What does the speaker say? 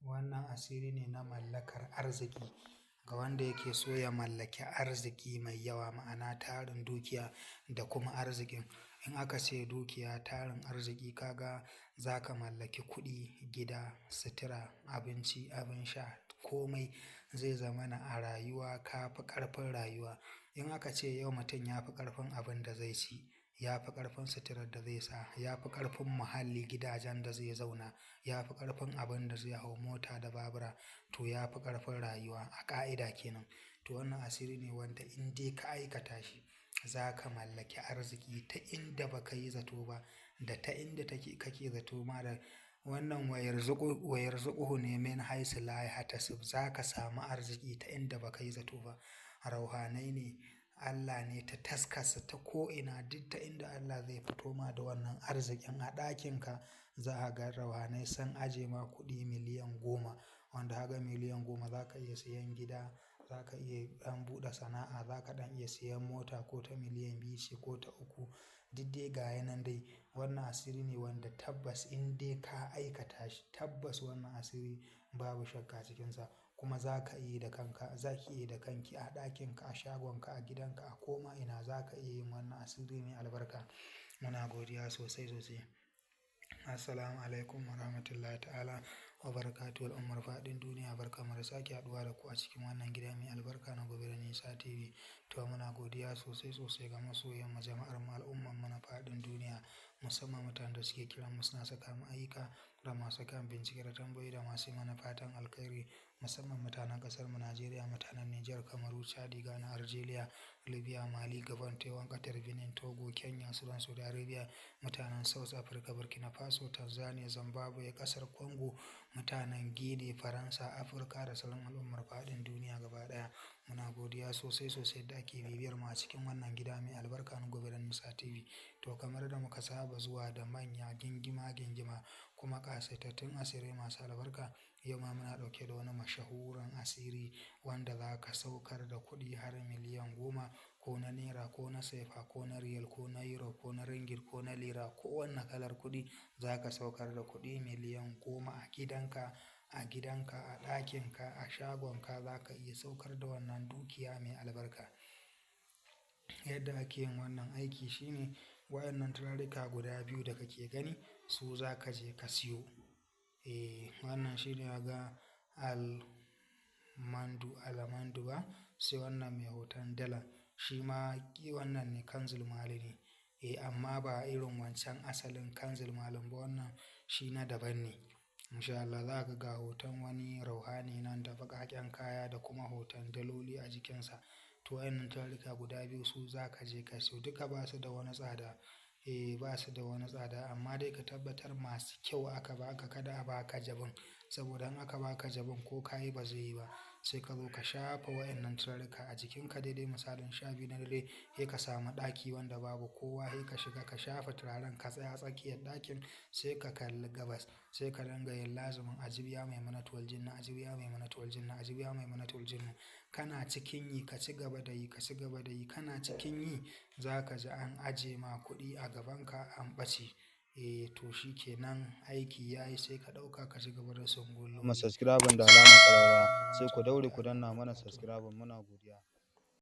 Wannan asiri ne na mallakar arziki ga wanda yake so ya mallaki arziki mai yawa, ma'ana tarin dukiya da kuma arzikin. In aka ce dukiya, tarin arziki, kaga za ka mallaki kuɗi, gida, sutura, abinci, abin sha, komai zai zamana a rayuwa ka fi ƙarfin rayuwa. In aka ce yau mutum ya fi ƙarfin abin da zai ci, ya fi ƙarfin suturar da zai sa, ya fi ƙarfin muhalli, gidajen da zai zauna, ya fi ƙarfin abin da zai hau, mota da babura, to ya fi ƙarfin rayuwa a ƙa'ida kenan. To wannan asiri ne wanda in dai ka aikata shi za ka mallaki arziki ta inda ba ka yi zato ba, da ta inda kake zato ma. Da wannan wayar zuƙuhu ne min haisu la yahtasib, za ka samu arziki ta inda ba ka yi zato ba. Rauhanai ne, Allah ne ta taskarsa ta ko'ina, duk ta inda Allah zai fito ma da wannan arzikin. A ɗakinka za a ga rauhanai sun aje ma kuɗi miliyan 10, wanda haka miliyan 10 za ka iya siyan gida, za ka iya ɗan buɗe sana'a, za ka ɗan iya siyan mota ko ta miliyan 2 ce ko ta 3, duk dai ga yanan dai. Wannan asiri ne wanda tabbas in dai ka aikata shi, tabbas wannan asiri babu shakka cikinsa. Kuma za ka iya da kanka, za ki iya da kanki a ɗakinka, a shagonka, a gidanka, a koma ina za ka iya yin wannan asiri mai albarka. Muna godiya sosai sosai. Assalamu alaikum wa rahmatullahi ta'ala wa barakatuhu. Al'ummar faɗin duniya, barkamu da sake haɗuwa da ku a cikin wannan gida mai albarka na Gobe da Nisa TV. To muna godiya sosai sosai ga masoyan mu, jama'ar mu, al'umman mu na faɗin duniya, musamman mutanen da suke kiran mu suna saka mu ayyuka, da masu kan bincike da tambayoyi, da masu mana fatan alkhairi, musamman mutanen ƙasar mu Najeriya, mutanen Nijar, Kamaru, Chadi, Ghana, Algeria, Libya, Mali, Gabon, Taiwan, Qatar, Benin, Togo, Kenya, Sudan, Saudi Arabia, mutanen South Africa, Burkina Faso, Tanzania, Zimbabwe, ƙasar Congo, mutanen Guinea, Faransa, Afirka da sauran al'ummar faɗin duniya gaba ɗaya. Muna godiya sosai sosai da ake bibiyar mu a cikin wannan gida mai albarka na Gobe da Nisa TV. To kamar da muka saba zuwa da manya gingima kuma ƙasaitattun asirai masu albarka, yau ma muna ɗauke da wani mashahuran asiri wanda za ka saukar da kuɗi har miliyan 10, ko na naira, ko na sefa, ko na riyal, ko na euro, ko na ringgit, ko na lira, ko wanne kalar kuɗi za ka saukar da kuɗi miliyan 10 a gidanka, a ɗakinka, a shagonka, za ka iya saukar da wannan dukiya mai albarka. Yadda ake yin wannan aiki shine, waɗannan turarika guda biyu da kake gani su za ka je ka siyo. Wannan shine ga almandu ba, sai wannan mai hoton dala, shi ma wannan ne kanzul mali ne. Amma ba irin wancan asalin kanzul malin ba, wannan shi na daban ne. Insha Allah za ka ga hoton wani rauhani nan da baƙaƙen kaya da kuma hoton daloli a jikinsa. To waɗannan turarika guda biyu su za ka je ka siyo. Duka ba su da wani tsada, ba su da wani tsada, amma dai ka tabbatar masu kyau aka baka, kada a baka jabin, saboda in aka baka jabin ko kayi ba zai yi ba. Sai ka zo ka shafa waɗannan turarika a jikinka daidai misalin 12 na dare, sai ka samu ɗaki wanda babu kowa, sai ka shiga ka shafa turaren, ka tsaya tsakiyar ɗakin, sai ka kalli gabas, sai ka dinga yin lazumin ajibiya maimunatu wal jinna, ajibiya maimunatu wal jinna, ajibiya maimunatu wal jinna. Kana cikin yi ka ci gaba da yi, ka ci gaba da yi, kana cikin yi za ka ji an aje ma kuɗi a gabanka an ɓace. To shi kenan, aiki ya yi, sai ka ɗauka ka ci gaba da sungullo. Subscribe da alamar ƙararrawa, sai ku daure ku danna mana subscribe, muna godiya.